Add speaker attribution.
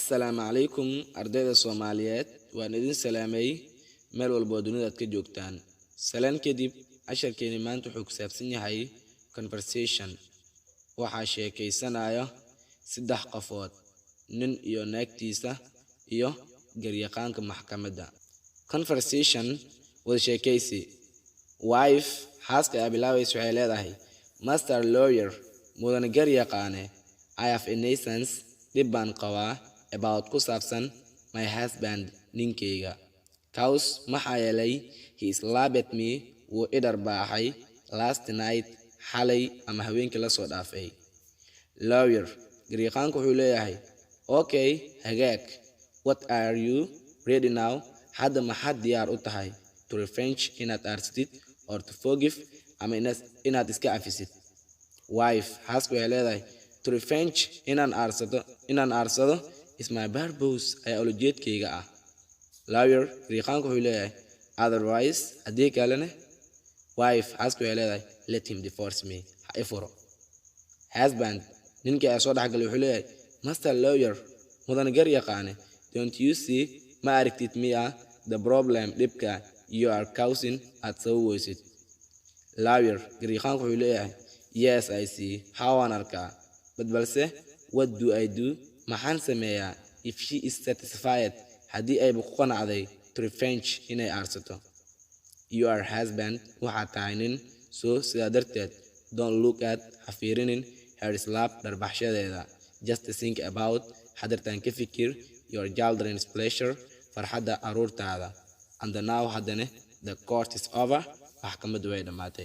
Speaker 1: Assalaamu calaykum ardayda Soomaaliyeed waan idin salaamay meel walba oo dunida aad ka joogtaan. Salaan kadib casharkeeni maanta wuxuu ku saabsan yahay conversation. Waxaa sheekaysanaya saddex qofood, nin iyo naagtiisa iyo garyaqaanka maxkamadda. Conversation wada sheekaysi. Wife xaaska ay bilaabayso waxay leedahay, Master lawyer, mudane garyaqaane, I have a nuisance dhib baan qabaa about ku saabsan my husband ninkeyga. Cause maxaa yeelay he slapped me wuu i dharbaaxay last night xalay ama habeenkii la soo dhaafay. Lawyer garyaqaanku wuxuu leeyahay, okay hagaag, what are you ready now? Hadda maxaad diyaar u tahay to revenge inaad arsatid or to forgive ama inaad iska cafisid? Wife xaasku waxay leedahay, to revenge inaan aarsado is my purpose ayaa ulajeedkayga ah. Lawyer garyaqaanku wuxuu leeyahay, otherwise haddii kalene? Wife xaasku waxay leedahay, let him divorce me, ha i furo. Husband ninkii ayaa soo dhexgalay wuxuu leeyahay, Master lawyer, mudane garyaqaane, don't you see ma aragtid miya the problem dhibka you are causing aad sababeysid? Lawyer garyaqaanku wuxuu leeyahay, yes I see, how aan arkaa, but balse what do I do? Maxaan sameeyaa if she is satisfied haddii ay ku qanacday to revenge inay aarsato? Your husband waxaa tahay nin, so sidaa darteed don't look at ha fiirinin her slap dharbaxshadeeda, just think about hadartaan ka fikir your children's pleasure farxadda aruurtaada. And now haddana the court is over, maxkamaddu way dhammaatay.